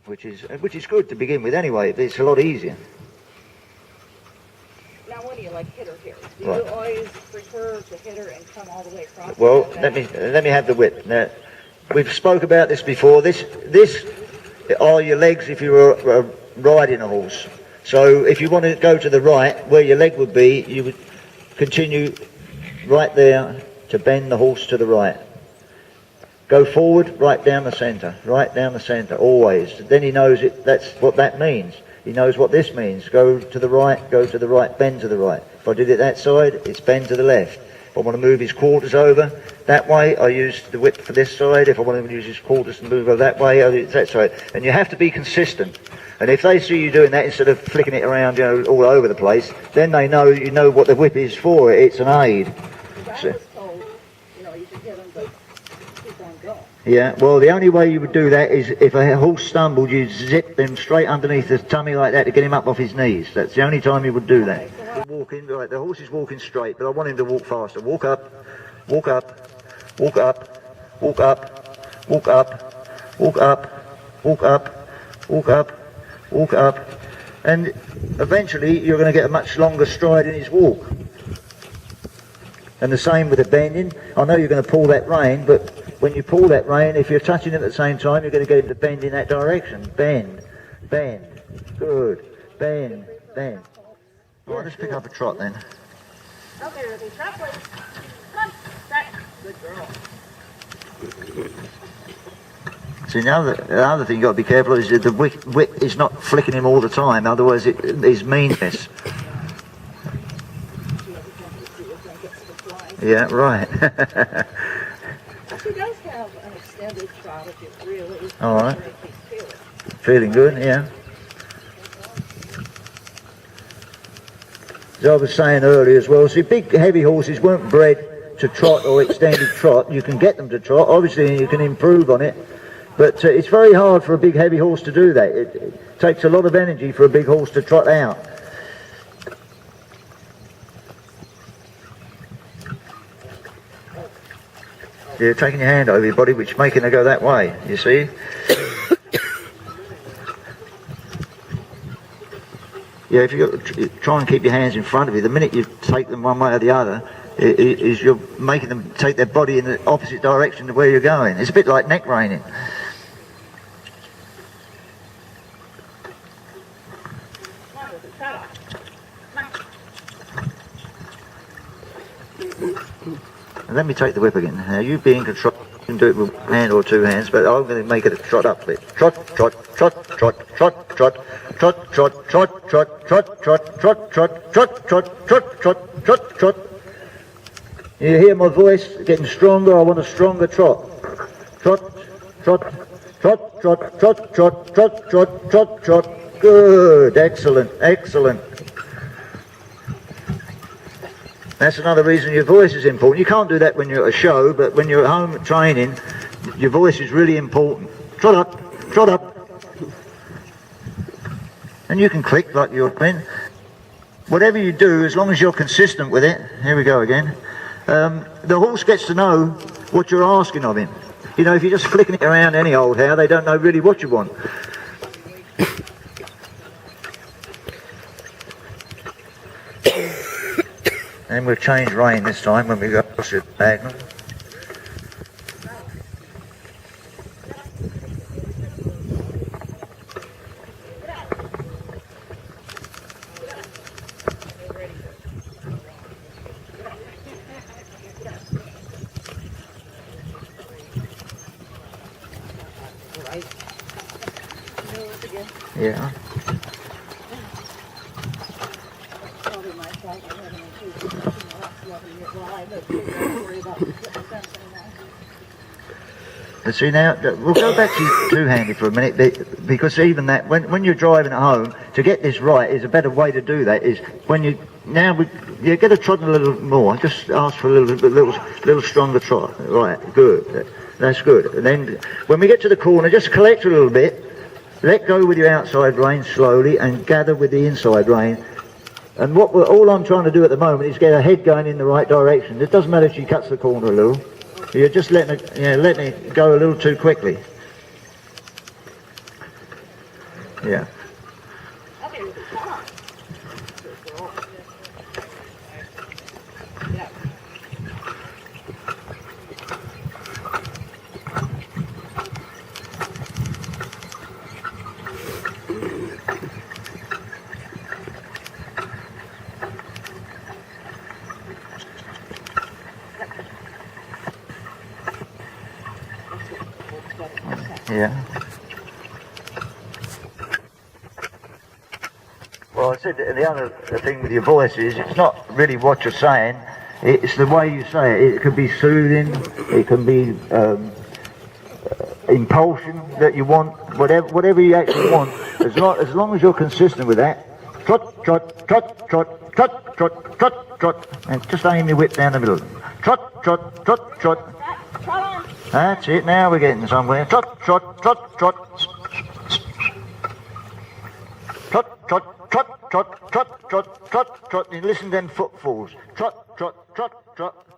which is good to begin with anyway. It's a lot easier. Now, what do you like, hitter here? Do Right. you always prefer the hitter and come all the way across? Well, let me have the whip. Now, we've spoke about this before. This are your legs if you were riding a horse. So if you want to go to the right, where your leg would be, you would continue right there to bend the horse to the right. Go forward, right down the centre, always. Then he knows it. That's what that means. He knows what this means. Go to the right, bend to the right. If I did it that side, it's bend to the left. If I want to move his quarters over that way, I use the whip for this side. If I want to use his quarters to move over that way, I use that side. And you have to be consistent. And if they see you doing that instead of flicking it around, you know, all over the place, then they know you know what the whip is for. It's an aid. I was told, you know, you should hit them, but keep on going. Yeah, well, the only way you would do that is if a horse stumbled, you'd zip him straight underneath his tummy like that to get him up off his knees. That's the only time you would do that. Walking, right, the horse is walking straight, but I want him to walk faster. Walk up, walk up, walk up, walk up, walk up, walk up, walk up, walk up, walk up, and eventually you're going to get a much longer stride in his walk. And the same with the bending. I know you're going to pull that rein, but when you pull that rein, if you're touching it at the same time, you're going to get him to bend in that direction. Bend, bend, good, bend, bend. All right, let's pick up a trot then. Okay, Ruthie, trot, please. Come on, trot. Good girl. See, the other thing you've got to be careful is that the whip is not flicking him all the time, otherwise it is meanness. Yeah, right. She does have an extended trot if you really All right. feel it. Feeling good, yeah. As I was saying earlier as well, see, big heavy horses weren't bred to trot or extended trot. You can get them to trot, obviously, and you can improve on it. But it's very hard for a big heavy horse to do that. It takes a lot of energy for a big horse to trot out. You're taking your hand over your body, which is making her go that way, you see? Yeah, if you try and keep your hands in front of you, the minute you take them one way or the other, is you're making them take their body in the opposite direction to where you're going. It's a bit like neck reining. And let me take the whip again. Now you be in control. You can do it with one hand or two hands, but I'm going to make it a trot up bit. Trot, trot, trot, trot, trot, trot, trot, trot, trot, trot, trot, trot, trot, trot, trot, trot, trot, trot, trot, trot. You hear my voice getting stronger? I want a stronger trot. Trot, trot, trot, trot, trot, trot, trot, trot, trot, trot. Good, excellent, excellent. That's another reason your voice is important. You can't do that when you're at a show, but when you're at home training, your voice is really important. Trot up, trot up. And you can click like you're playing. Whatever you do, as long as you're consistent with it, here we go again, the horse gets to know what you're asking of him. You know, if you're just flicking it around any old how, they don't know really what you want. And we'll change rein this time when we go across the diagonal. Yeah. And see now, we'll go back to two-handed for a minute, because even that, when you're driving at home, to get this right is a better way to do that is when you you get a trot a little more. Just ask for a little stronger trot. Right, good. That's good. And then when we get to the corner, just collect a little bit. Let go with your outside rein slowly and gather with the inside rein. And all I'm trying to do at the moment is get her head going in the right direction. It doesn't matter if she cuts the corner a little. You're just letting it go a little too quickly. Yeah. Okay, Ruthie, come on. Good girl. Yeah. Yeah. Well, I said the other thing with your voice is it's not really what you're saying, it's the way you say it. It can be soothing, it can be impulsion that you want, whatever you actually want, as long as you're consistent with that. Trot, trot, trot, trot, trot, trot, trot, trot, and just aim your whip down the middle. Trot, trot, trot, trot. Trot on. That's it, now we're getting somewhere. Trot, trot, trot, trot. Trot, trot, trot, trot, trot, trot, trot, trot. You listen to them footfalls. Trot, trot, trot, trot.